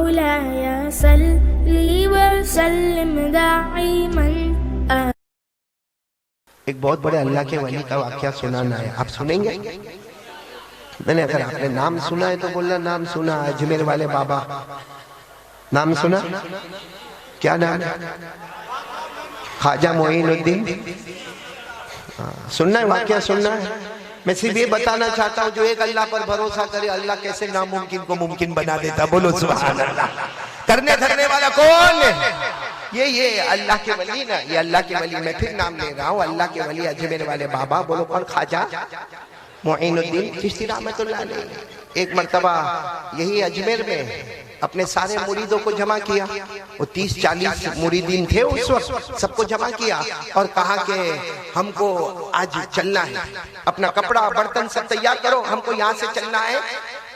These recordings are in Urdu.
مولاي صل وسلم دائما. ایک بہت بڑے اللہ کے ولی کا واقعہ سنانا ہے، آپ سنیں گے؟ میں نے اگر آپ نے نام سنا ہے تو بولنا نام سنا. اجمیر والے بابا نام سنا؟ کیا نام؟ خواجہ معین الدین. سننا ہے واقعہ، سننا ہے. میں صرف یہ بتانا چاہتا ہوں جو ایک اللہ پر بھروسہ کرے اللہ کیسے ناممکن کو ممکن بنا دیتا. بولو سبحان اللہ. کرنے دھرنے والا کون؟ یہ اللہ کے ولی نا، یہ اللہ کے ولی. میں پھر نام لے رہا ہوں، اللہ کے ولی اجمیر والے بابا. بولو کون؟ خواجہ معین الدین چشتی رحمت اللہ علیہ. ایک مرتبہ یہی اجمیر میں اپنے سارے مریدوں کو جمع کیا. وہ 30-40 مریدین تھے اس وقت. سب کو جمع کیا اور کہا کہ ہم کو آج چلنا ہے، اپنا کپڑا برتن سب تیار کرو، ہم کو یہاں سے چلنا ہے.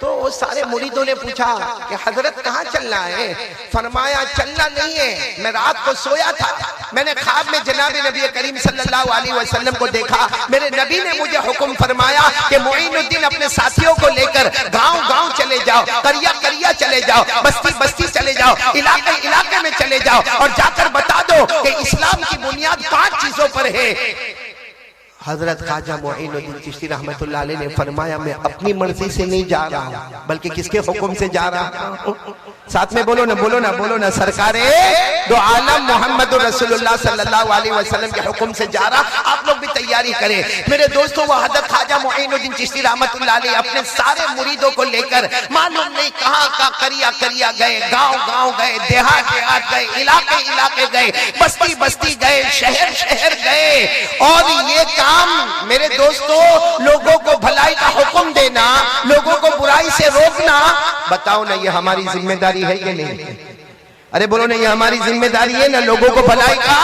تو وہ سارے مریدوں نے پوچھا کہ حضرت کہاں چلنا ہے؟ فرمایا چلنا نہیں ہے، میں رات کو سویا تھا، میں نے خواب میں جناب نبی کریم صلی اللہ علیہ وسلم کو دیکھا. میرے نبی نے مجھے حکم فرمایا کہ معین الدین اپنے ساتھیوں کو لے کر گاؤں گاؤں چلے جاؤ، قریہ قریہ چلے جاؤ، بستی بستی چلے جاؤ، علاقے علاقے میں چلے جاؤ اور جا کر بتا دو کہ اسلام کی بنیاد 5 چیزوں پر ہے. حضرت خواجہ معین الدین چشتی رحمت اللہ علیہ نے فرمایا میں اپنی مرضی سے نہیں جا رہا ہوں بلکہ کس کے حکم سے جا رہا ہوں؟ ساتھ میں بولو نا، بولو نا، بولو نا. سرکار دو عالم محمد رسول اللہ صلی اللہ علیہ وسلم کے حکم سے جا رہا. آپ لوگ بھی تیاری کریں میرے دوستوں. وہ حضرت خواجہ معین الدین چشتی رحمت اللہ علیہ اپنے سارے مریدوں کو لے کر معلوم نہیں کہاں کا قریہ قریہ گئے، گاؤں گاؤں گئے، دیہات دیہات گئے، علاقے علاقے گئے، بستی بستی گئے، شہر شہر گئے. اور یہ میرے دوستو لوگوں کو بھلائی کا حکم دینا، لوگوں کو برائی سے روکنا، بتاؤ نا یہ ہماری ذمہ داری ہے کہ نہیں؟ ارے بولو نا یہ ہماری ذمہ داری ہے نا، لوگوں کو بھلائی کا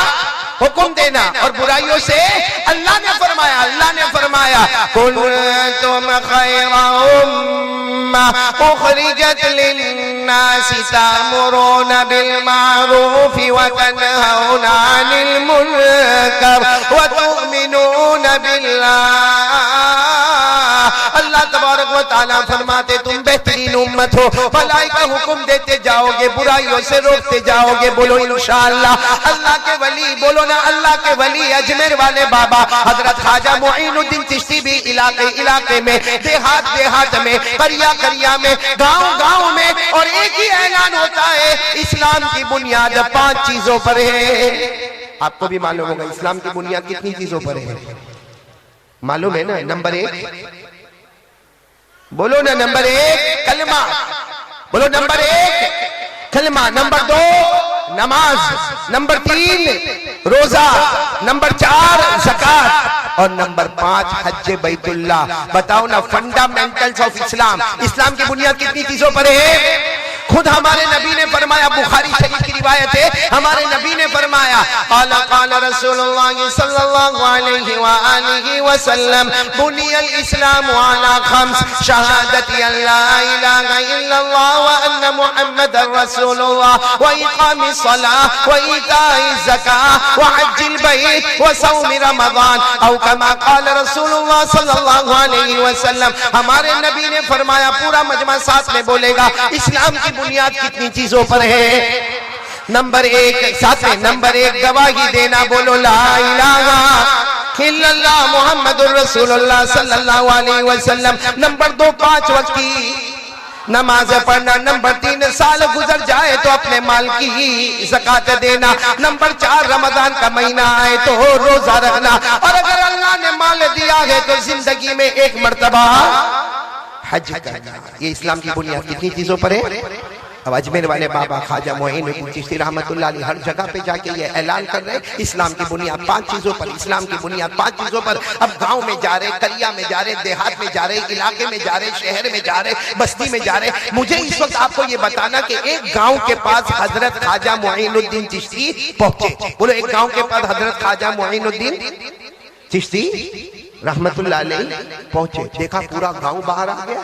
حکم دینا اور برائیوں سے. اللہ نے فرمایا کنتم خیر امہ اخرجت للناس تأمرون بالمعروف وتنہون عن المنکر وتؤمنون باللہ. اللہ تبارک و تعالیٰ فرماتے تم بہترین امت ہو، بھلائی کا حکم دیتے جاؤ گے، برائیوں سے روکتے جاؤ گے. بولو انشاءاللہ. اللہ کے ولی، بولو نا اللہ کے ولی اجمیر والے بابا حضرت خواجہ معین الدین چشتی بھی علاقے علاقے میں، دیہات دیہات میں، قریہ قریہ میں، گاؤں گاؤں میں. اور ایک ہی اعلان ہوتا ہے اسلام کی بنیاد 5 چیزوں پر ہے. آپ کو بھی معلوم ہوگا اسلام کی بنیاد کتنی چیزوں پر ہے؟ معلوم ہے نا. نمبر 1 بولو نا، نمبر 1 کلمہ. بولو نمبر 1 کلمہ. نمبر 2 نماز. نمبر 3 روزہ. نمبر 4 زکوٰۃ. اور نمبر 5 حج بیت اللہ. بتاؤ نا فنڈامنٹلز آف اسلام. اسلام کی بنیاد کتنی چیزوں پر ہے؟ خود ہمارے نبی نے فرمایا، بخاری شریف کی روایت ہے، ہمارے نبی نے فرمایا قال رسول اللہ صلی اللہ علیہ وآلہ وسلم بنی الاسلام علی 5 شہادت ان لا الہ الا اللہ وان محمد رسول اللہ واقام الصلاة وایتاء الزکاة وحج البیت وصوم رمضان او کما قال رسول اللہ صلی اللہ علیہ وسلم. ہمارے نبی نے فرمایا، پورا مجمع ساتھ میں بولے گا، اسلام کی بنیاد کتنی چیزوں پر ہے؟ نمبر 1 ساتھ میں نمبر 1 گواہی دینا. بولو لا الہ الا اللہ محمد الرسول اللہ صلی اللہ علیہ وسلم. نمبر 2 5 وقت کی نماز پڑھنا. نمبر 3 سال گزر جائے تو اپنے مال کی زکوٰۃ دینا. نمبر 4 رمضان کا مہینہ آئے تو روزہ رکھنا. اور اگر اللہ نے مال دیا ہے تو زندگی میں 1 مرتبہ حج کرنا. یہ اسلام کی بنیاد کتنی چیزوں پر ہے؟ اب اجمیر والے بابا خواجہ معین الدین چشتی رحمت اللہ علیہ ہر جگہ پہ جا کے یہ اعلان کر رہے ہیں اسلام کی بنیاد 5 چیزوں پر. اسلام کی بنیاد 5 چیزوں پر. اب گاؤں میں جا رہے، قریہ میں جا رہے، دیہات میں جا رہے، علاقے میں جا رہے، شہر میں جا رہے، بستی میں جا رہے. مجھے اس وقت آپ کو یہ بتانا کہ ایک گاؤں کے پاس حضرت خواجہ معین الدین چشتی پہنچے. بولو ایک گاؤں کے پاس حضرت خواجہ معین الدین چشتی رحمت اللہ علیہ پہنچے. دیکھا پورا گاؤں باہر آ گیا،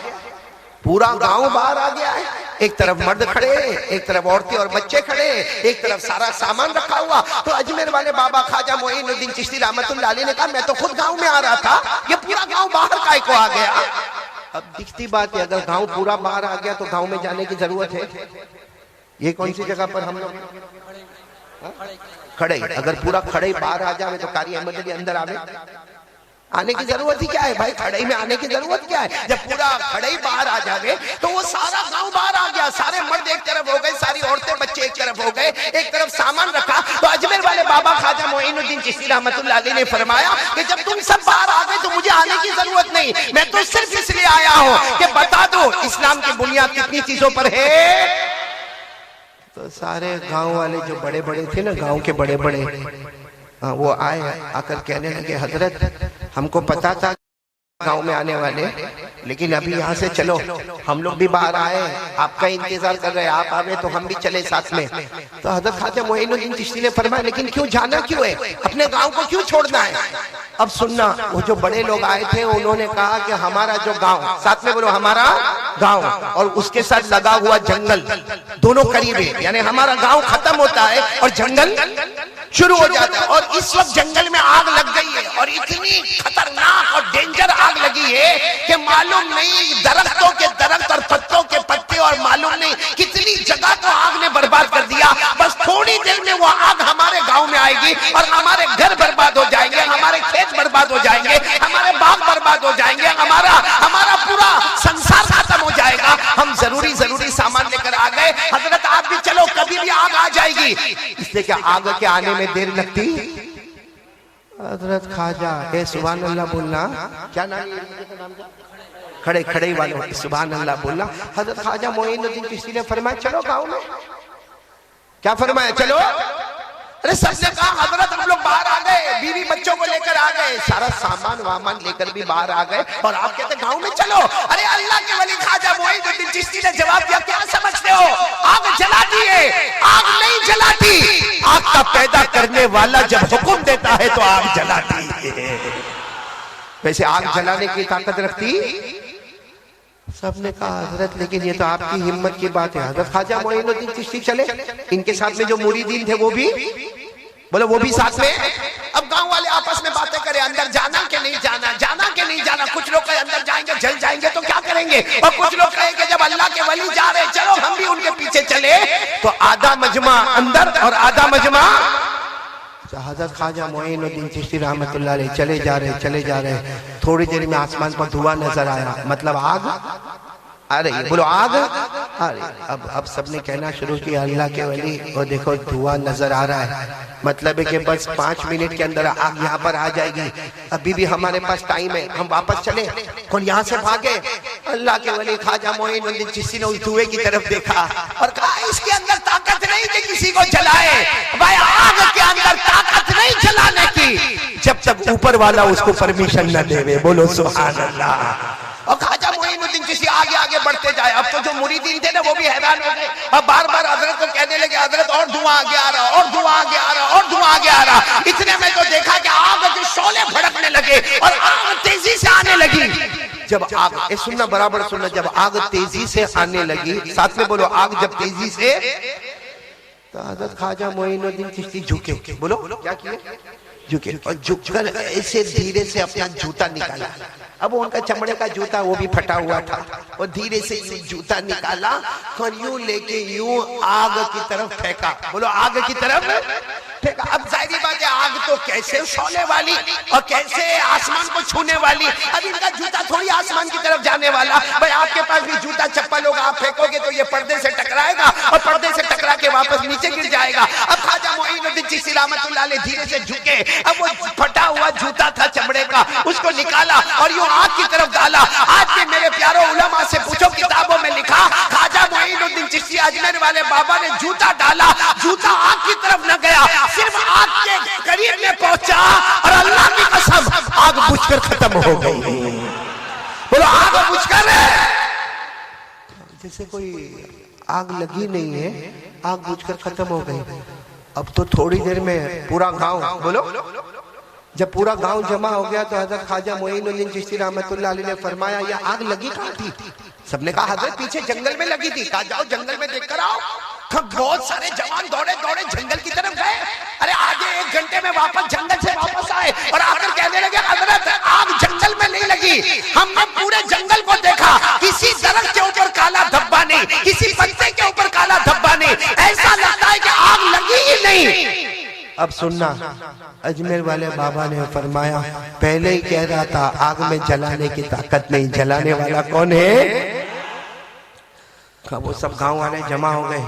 پورا گاؤں باہر آ گیا ہے. ایک طرف مرد کھڑے، ایک طرف عورتیں اور بچے کھڑے، ایک طرف سارا سامان رکھا ہوا. تو اجمیر والے بابا خواجہ معین الدین چشتی رحمت اللہ علیہ نے کہا میں تو خود گاؤں میں آ رہا تھا، یہ پورا گاؤں باہر کائے کو آ گیا؟ اب دکھتی بات ہے اگر گاؤں پورا باہر آ گیا تو گاؤں میں جانے کی ضرورت ہے؟ یہ کون سی جگہ پر ہم لوگ کھڑے؟ اگر پورا کھڑے باہر آ جاوے تو قاری احمد علی اندر آوے؟ آنے کی ضرورت ہی کیا ہے بھائی؟ کھڑے میں آنے کی ضرورت کیا ہے؟ جب پورا کھڑے باہر آ جاوے تو وہ سارا گاؤں باہر آ گیا، سارے مرد ایک طرف ہو گئے، ساری عورتیں بچے ایک طرف ہو گئے، ایک طرف سامان رکھا۔ تو اجمیر والے بابا خواجہ معین الدین چشتی رحمت اللہ علیہ نے فرمایا کہ جب تم سب باہر آ گئے تو مجھے آنے کی ضرورت نہیں، میں تو صرف اس لیے آیا ہوں کہ بتا دو اسلام کی بنیاد کتنی چیزوں پر ہے۔ تو سارے گاؤں والے جو بڑے بڑے تھے نا، گاؤں کے بڑے بڑے، وہ آئے آ کر کہنے لگے حضرت ہم کو پتا تھا گاؤں میں آنے والے، لیکن ابھی یہاں سے چلو، ہم لوگ بھی باہر آئے، آپ کا انتظار کر رہے، آپ آوے تو ہم بھی چلے ساتھ میں۔ تو حضرت خواجہ معین الدین چشتی نے فرمایا لیکن کیوں جانا کیوں ہے؟ اپنے گاؤں کو کیوں چھوڑنا ہے؟ اب سننا، وہ جو بڑے لوگ آئے تھے انہوں نے کہا کہ ہمارا جو گاؤں، ساتھ میں بولو ہمارا گاؤں اور اس کے ساتھ لگا ہوا جنگل دونوں قریب ہے، یعنی ہمارا گاؤں ختم ہوتا ہے اور جنگل شروع ہو جاتا ہے، اور اس وقت جنگل میں آگ لگ گئی ہے اور اتنی خطرناک اور ڈینجر آگ لگی ہے کہ معلوم نہیں درختوں کے درخت اور پتوں کے پتے اور معلوم نہیں کتنی جگہ کو آگ نے برباد کر دیا۔ بس تھوڑی دیر میں وہ آگ ہمارے گاؤں میں آئے گی اور ہمارے گھر برباد ہو جائیں گے، ہمارے کھیت برباد ہو جائیں گے، ہمارے باغ برباد ہو جائیں گے، ہمارا پورا سنسار ختم ہو جائے گا۔ ہم ضروری سامان لے کر آ گئے، حضرت آپ بھی چلو، کبھی بھی آگ آ جائے گی۔ اس لیے کہ آگ کے آنے میں دیر لگتی۔ حضرت خواجہ اے سبحان اللہ بولنا، کیا نام ہے؟ کھڑے والوں سبحان اللہ بولنا۔ حضرت خواجہ معین الدین چشتی نے فرمایا چلو گاؤں میں۔ کیا فرمایا؟ چلو۔ ارے سب نے کہا حضرت ہم لوگ باہر آ گئے، بیوی بچوں کو لے کر آ گئے، سارا سامان وامان لے کر بھی باہر آ گئے، اور آپ کہتے گاؤں میں چلو۔ ارے اللہ کے ولی خواجہ معین الدین چشتی نے جواب دیا کیا سمجھتے ہو؟ آگ جلاتی ہے، آگ نہیں جلاتی۔ آگ کا پیدا کرنے والا جب حکم دیتا ہے تو آگ جلاتی ہے۔ ویسے آگ جلانے کی طاقت رکھتی؟ سب نے کہا حضرت لیکن یہ تو آپ کی ہمت کی بات ہے۔ حضرت خواجہ معین الدین چشتی چلے، ان کے ساتھ میں جو مریدین تھے وہ بھی بولو وہ بھی ساتھ میں۔ اب گاؤں والے آپس میں باتیں کرے، اندر جانا کہ نہیں جانا، جانا کہ نہیں جانا۔ کچھ لوگ کہے اندر جائیں گے جل جائیں گے تو کیا کریں گے، اور کچھ لوگ کہے کہ جب اللہ کے ولی جا رہے چلو ہم بھی ان کے پیچھے چلے۔ تو آدھا مجمع اندر اور آدھا مجمع۔ حضرت خواجہ معین الدین چشتی رحمت اللہ علیہ چلے جا رہے، تھوڑی دیر میں آسمان پر دھواں نظر آیا، مطلب آگ آ رہی ہے، بولو آگ آ رہی۔ اب سب نے کہنا شروع کیا اللہ کے ولی اور دیکھو دھواں نظر آ رہا ہے، مطلب ہے کہ بس 5 منٹ کے اندر آگ یہاں پر آ جائے گی، ابھی بھی ہمارے پاس ٹائم ہے، ہم واپس چلیں۔ کون یہاں سے بھاگے؟ اللہ کے ولی خواجہ معین الدین چشتی نے اس دھوئے کی طرف دیکھا اور کہا اس کے اندر طاقت نہیں کہ کسی کو جلائے، بھائی آگ کے اندر طاقت نہیں جلانے کی جب تک اوپر والا اس کو پرمیشن نہ دے۔ بولو سبحان اللہ۔ اور خواجہ معین الدین چشتی آگے بڑھتے جائے۔ اب تو جو مریدین تھے نا وہ بھی حیران ہو گئے، اب بار بار حضرت کو کہنے لگے حضرت اور دھواں آگے آ رہا، اور دھواں آگے آ رہا، اور دھواں آگے آ رہا۔ اتنے میں تو دیکھا کہ آگ کے شعلے بھڑکنے لگے اور آگ تیزی سے آنے لگی۔ جب آگ سننا برابر سننا، جب آگ تیزی سے آنے لگی، ساتھ میں بولو آگ جب تیزی سے، تو حضرت خواجہ معین الدین چشتی جھکے، بولو کیا کیے؟ جھکے، اور جھک کر ایسے دھیرے سے اپنا جوتا نکالا۔ اب ان کا چمڑے کا جوتا وہ بھی پھٹا ہوا تھا، اور دھیرے سے جوتا نکالا اور یوں لے کے یوں آگ کی طرف پھینکا۔ بولو آگ کی طرف پھینکا۔ اب ظاہری بات ہے آگ تو کیسے شعلے والی اور کیسے آسمان کو چھونے والی، اب ان کا جوتا تھوڑی آسمان کی طرف جانے والا۔ بھائی آپ کے پاس بھی جوتا چپل ہوگا، آپ پھینکو گے تو یہ پردے سے ٹکرائے گا اور پردے سے ٹکرا کے واپس نیچے گر جائے گا۔ اب خواجہ معین الدین چشتی رحمت اللہ علیہ دھیرے سے جھکے، اب وہ پھٹا ہوا جوتا تھا چمڑے کا، اس کو نکالا اور یوں آگ کی طرف ڈالا۔ آج بھی میرے پیارو علماء سے پوچھو، کتابوں میں لکھا خواجہ معین الدین چشتی اجمیر والے بابا نے جوتا ڈالا، جوتا آگ کی طرف نہ گیا، صرف آگ کے قریب میں پہنچا اور اللہ کی قسم آگ بجھ کر ختم ہو گئی۔ بولو آگ بجھ کر، جیسے کوئی آگ لگی نہیں ہے، آگ بجھ کر ختم ہو گئی۔ اب تو تھوڑی دیر میں پورا گاؤں، بولو جب پورا گاؤں جمع ہو گیا تو حضرت خواجہ معین الدین چشتی رحمت اللہ علیہ نے فرمایا یہ آگ لگی کہاں تھی؟ سب نے کہا حضرت پیچھے جنگل میں لگی تھی۔ کہا جاؤ جنگل میں دیکھ کر آؤ۔ بہت سارے جوان دوڑے جنگل کی طرف گئے، ارے آگے 1 گھنٹے میں واپس جنگل سے واپس آئے اور آ کر کہنے لگے حضرت آگ جنگل میں نہیں لگی، ہم نے پورے جنگل کو دیکھا، کسی درخت کے اوپر کالا دھبا نہیں، کسی پتے کے اوپر کالا دھبا نہیں، اب سننا، اجمیر والے بابا نے فرمایا پہلے ہی کہہ رہا تھا آگ میں جلانے کی طاقت نہیں، جلانے والا کون ہے؟ وہ سب گاؤں والے جمع ہو گئے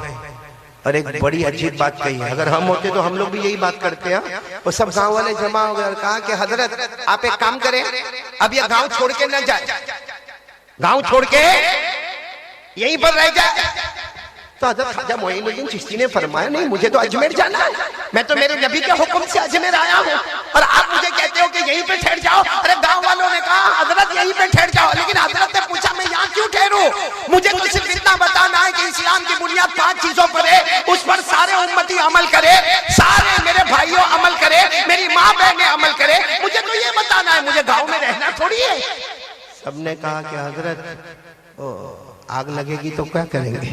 اور ایک بڑی عجیب بات کہی ہے، اگر ہم ہوتے تو ہم لوگ بھی یہی بات کرتے ہیں۔ وہ سب گاؤں والے جمع ہو گئے اور کہا کہ حضرت آپ ایک کام کریں، اب یہ گاؤں چھوڑ کے نہ جائے، گاؤں چھوڑ کے یہیں پر رہ جائے۔ تو حضرت خواجہ معین الدین چشتی نے فرمایا نہیں، مجھے تو اجمیر جانا ہے، میں تو میرے نبی کے حکم سے اجمیر آیا ہوں اور آپ مجھے کہتے ہو کہ یہیں پہ ٹھہر جاؤ۔ ارے گاؤں والوں نے کہا حضرت یہیں پہ ٹھہر جاؤ، لیکن حضرت نے پوچھا میں یہاں کیوں ٹھہروں؟ مجھے تو صرف اتنا بتانا ہے کہ اسلام کی بنیاد 5 چیزوں پر ہے، اس پر سارے امتی عمل کرے، سارے میرے بھائیوں عمل کرے، میری ماں بہنیں عمل کرے، مجھے تو یہ بتانا ہے، مجھے گاؤں میں رہنا تھوڑی ہے۔ سب نے کہا کہ حضرت آگ لگے گی تو کیا کریں گے؟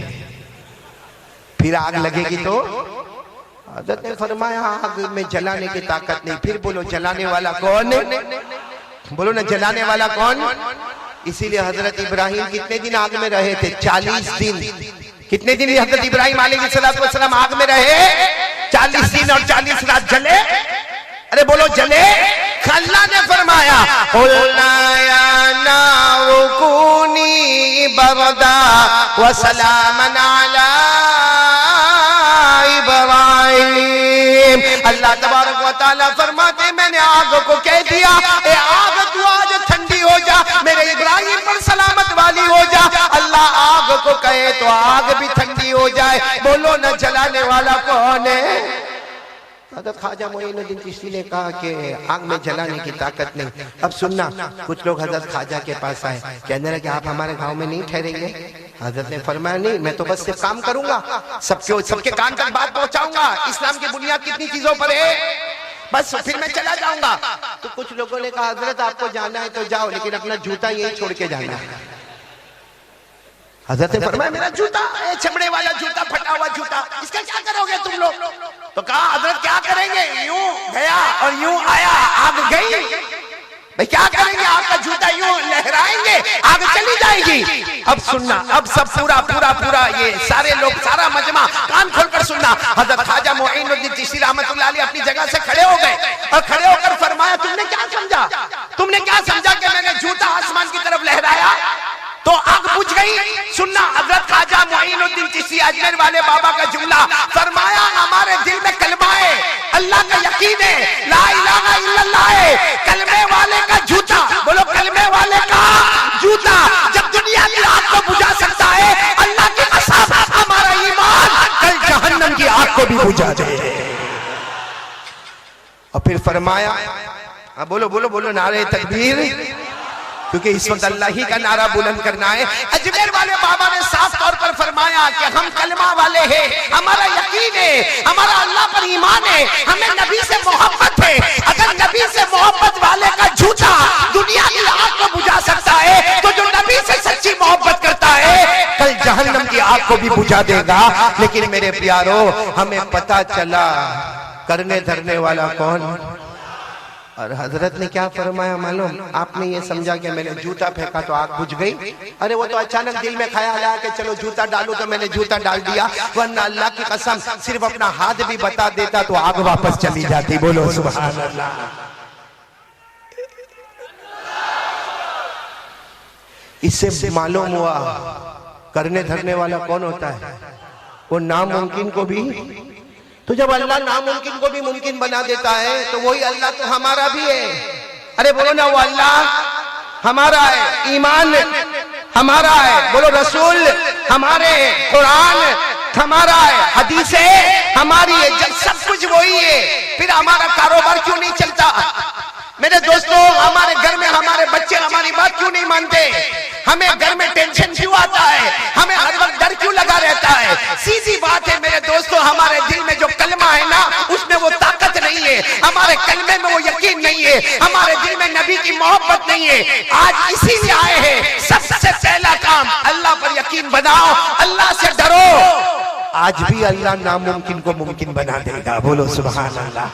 پھر آگ لگے گی تو؟ حضرت نے فرمایا آگ میں جلانے کی طاقت نہیں۔ پھر بولو جلانے والا کون؟ بولو نا جلانے والا کون؟ اسی لئے حضرت ابراہیم کتنے دن آگ میں رہے تھے؟ 40 دن۔ کتنے دن حضرت ابراہیم علیہ السلام آگ میں رہے؟ 40 دن اور 40 رات جلے۔ ارے بولو جلے۔ اللہ نے فرمایا قُلْنَا يَا نَارُ كُونِي بَرْدًا وَسَلَامًا عَلَىٰ ابراہیم۔ اللہ تبارک و تعالیٰ فرماتے میں نے آگ کو کہہ دیا اے آگ تو آج ٹھنڈی ہو جا، میرے ابراہیم پر سلامت والی ہو جا۔ اللہ آگ کو کہے تو آگ بھی ٹھنڈی ہو جائے۔ بولو نہ جلانے والا کون ہے؟ حضرت خواجہ معین الدین چشتی نے کہا کہ آگ میں جلانے کی طاقت نہیں۔ اب سننا، کچھ لوگ حضرت خواجہ کے پاس آئے، کہنے لگے کہ آپ ہمارے گاؤں میں نہیں ٹھہریں گے؟ حضرت نے فرمایا نہیں، میں تو بس صرف کام کروں گا، سب کے کان تک بات پہنچاؤں گا، اسلام کی بنیاد کتنی چیزوں پر ہے، بس پھر میں چلا جاؤں گا۔ تو کچھ لوگوں نے کہا حضرت آپ کو جانا ہے تو جاؤ، لیکن اپنا جوتا یہیں چھوڑ کے جانا ہے۔ حضرت نے فرمایا میرا جوتا، چمڑے والا جوتا، پھٹا ہوا جوتا، اس کا کیا کرو گے تم لوگ؟ تو کہا حضرت کیا کریں گے، یوں گیا اور یوں آیا، آگ گئی، بھئی کیا کریں گے، آپ کا جوتا یوں لہرائیں گے، آگ چلی جائے گی۔ اب سننا، اب سب پورا یہ سارے لوگ، سارا مجمع کان کھول کر سننا۔ حضرت خواجہ معین الدین چشتی رحمت اللہ علیہ اپنی جگہ سے کھڑے ہو گئے اور کھڑے ہو کر فرمایا تم نے کیا سمجھا؟ تم نے کیا سمجھا کہ میں نے جوتا آسمان کی طرف لہرایا تو آگ بجھ گئی؟ سننا، حضرت خواجہ معین الدین چشتی اجمیر والے بابا کا جملہ فرمایا ہمارے دل میں کلمہ ہے، اللہ کا یقین ہے، لا الہ الا اللہ ہے، کلمے والے کا جوتا، بولو کلمے والے کا جوتا جب دنیا کی آگ کو بجھا سکتا ہے، اللہ کی قسم ہمارا ایمان کل جہنم کی آگ کو بھی بجھا دے۔ اور پھر فرمایا بولو نعرہ تکبیر، کیونکہ اس وقت اللہ ہی کا نعرہ بلند کرنا ہے۔ اجمیر والے بابا نے صاف طور پر فرمایا کہ ہم کلمہ والے ہیں، ہمارا یقین ہے، ہمارا اللہ پر ایمان ہے، ہمیں نبی سے محبت ہے۔ اگر نبی سے محبت والے کا جھوٹا دنیا کی آگ کو بجھا سکتا ہے تو جو نبی سے سچی محبت کرتا ہے کل جہنم کی آگ کو بھی بجھا دے گا۔ لیکن میرے پیارو ہمیں پتا چلا کرنے دھرنے والا کون؟ اور حضرت نے کیا فرمایا معلوم؟ آپ نے یہ سمجھا کہ میں نے جوتا پھینکا تو آگ بجھ گئی؟ ارے وہ تو اچانک دل میں خیال آیا کہ چلو جوتا ڈالو تو میں نے جوتا ڈال دیا، ورنہ اللہ کی قسم صرف اپنا ہاتھ بھی بتا دیتا تو آگ واپس چلی جاتی۔ بولو سبحان اللہ۔ اس سے معلوم ہوا کرنے دھرنے والا کون ہوتا ہے؟ وہ ناممکن کو بھی، تو جب اللہ ناممکن کو بھی ممکن بنا دیتا ہے تو وہی اللہ تو ہمارا بھی ہے۔ ارے بولو نا وہ اللہ ہمارا ہے، ایمان ہمارا ہے، بولو رسول ہمارے، قرآن ہمارا ہے، حدیثیں ہماری ہے، جب سب کچھ وہی ہے پھر ہمارا کاروبار کیوں نہیں چلتا؟ میرے دوستو ہمارے گھر میں ہمارے بچے ہماری بات کیوں نہیں مانتے؟ ہمیں گھر میں ٹینشن کیوں آتا ہے؟ ہمیں ہر وقت ڈر کیوں لگا رہتا ہے؟ سیدھی بات ہے میرے دوستو، ہمارے دل میں جو کلمہ ہے نا اس میں وہ طاقت نہیں ہے، ہمارے کلمے میں وہ یقین نہیں ہے، ہمارے دل میں نبی کی محبت نہیں ہے۔ آج اسی لیے آئے ہیں، سب سے پہلا کام اللہ پر یقین بناؤ، اللہ سے ڈرو، آج بھی اللہ ناممکن کو ممکن بنا دے گا۔ بولو سبحان اللہ۔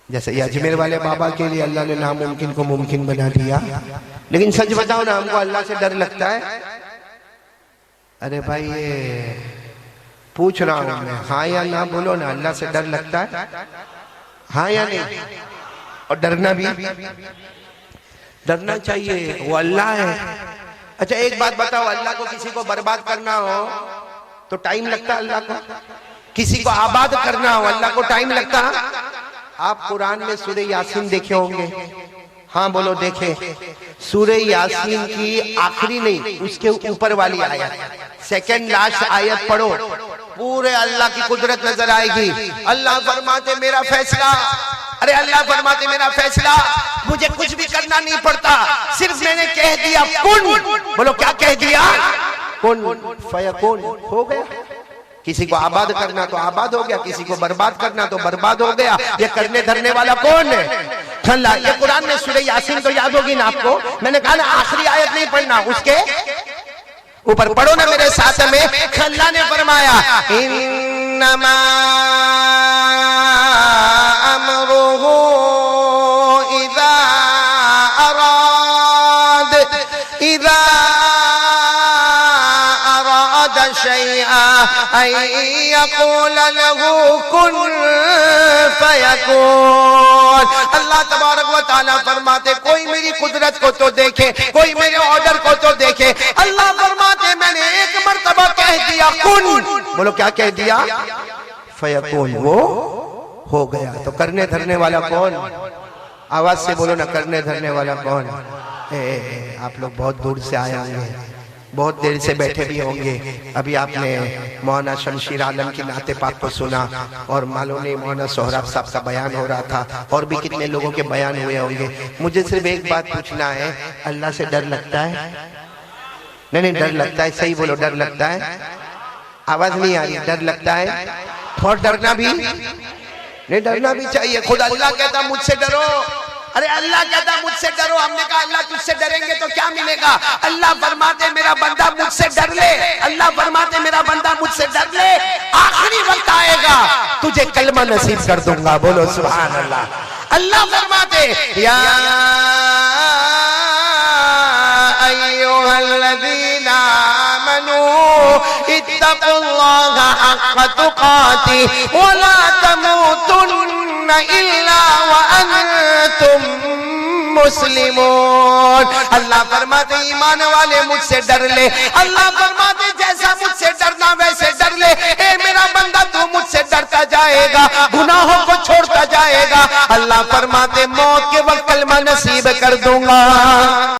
جیسے یہ اجمیر والے بابا کے لیے اللہ نے ناممکن کو ممکن بنا دیا، لیکن سچ بتاؤ نا ہم کو اللہ سے ڈر لگتا ہے؟ ارے بھائی پوچھ رہا ہوں میں، ہاں یا نہ بولو نا، اللہ سے ڈر لگتا ہے؟ ہاں یا نہیں؟ اور ڈرنا بھی ڈرنا چاہیے، وہ اللہ ہے۔ اچھا ایک بات بتاؤ، اللہ کو کسی کو برباد کرنا ہو تو ٹائم لگتا اللہ کو؟ کسی کو آباد کرنا ہو اللہ کو ٹائم لگتا؟ آپ قرآن میں سورہ یاسین دیکھے ہوں گے، ہاں بولو دیکھے، سورہ یاسین کی آخری نہیں اس کے اوپر والی آیت، سیکنڈ لاسٹ آیت پڑھو، پورے اللہ کی قدرت نظر آئے گی۔ اللہ فرماتے میرا فیصلہ، ارے اللہ فرماتے میرا فیصلہ، مجھے کچھ بھی کرنا نہیں پڑتا، صرف میں نے کہہ دیا کن، بولو کیا کہہ دیا؟ کن فیکون، ہو گیا۔ کسی کو آباد کرنا تو آباد ہو گیا، کسی کو برباد کرنا تو برباد ہو گیا۔ یہ کرنے دھرنے والا کون ہے؟ اللہ۔ یہ قرآن میں سورہ یاسین تو یاد ہوگی نا آپ کو، میں نے کہا نا آخری آیت نہیں پڑھنا، اس کے اوپر پڑھو نا میرے ساتھ میں۔ اللہ نے فرمایا انما امرہ اذا اراد شیئا ان یقول له کن فیکون۔ اللہ تبارک و تعالیٰ فرماتے کوئی میری قدرت کو تو دیکھے، کوئی میرے آرڈر کو تو دیکھے۔ اللہ فرماتے میں نے ایک مرتبہ کہہ دیا کن، بولو کیا کہہ دیا؟ فیکون، وہ ہو گیا۔ تو کرنے دھرنے والا کون؟ آواز سے بولو نا، کرنے دھرنے والا کون؟ آپ لوگ بہت دور سے آئے ہوں گے، بہت دیر سے بیٹھے بھی ہوں گے۔ ابھی آپ نے مولانا شمشیر عالم کی نعت پاک کو سنا، اور معلوم نہیں مولانا سہراب صاحب کا بیان ہو رہا تھا، اور بھی کتنے لوگوں کے بیان ہوئے ہوں گے۔ مجھے صرف ایک بات پوچھنا ہے، اللہ سے ڈر لگتا ہے؟ نہیں ڈر لگتا ہے، صحیح بولو، ڈر لگتا ہے؟ آواز نہیں آ رہی، ڈر لگتا ہے؟ اور ڈرنا بھی نہیں، ڈرنا بھی چاہیے۔ خود اللہ کہتا مجھ سے ڈرو، ارے اللہ کہتا مجھ سے ڈرو، ہم نے کہا اللہ تجھ سے ڈریں گے تو کیا ملے گا؟ اللہ فرماتے میرا بندہ مجھ سے ڈر لے، اللہ فرماتے میرا بندہ مجھ سے ڈر لے، آخری وقت آئے گا تجھے کلمہ نصیب کر دوں گا، بولو سبحان اللہ۔ اللہ فرماتے یا ایوہا الذین آمنوا اتقوا اللہ حق تقاتہ ولا تموتن الا وانتم مسلمون۔ اللہ فرماتے ایمان والے مجھ سے ڈر لے، اللہ فرماتے جیسا مجھ سے ڈرنا ویسے ڈر لے۔ اے میرا بندہ تو مجھ سے ڈرتا جائے گا، گناہوں کو چھوڑتا جائے گا، اللہ فرماتے موت کے وقت کلمہ نصیب کر دوں گا۔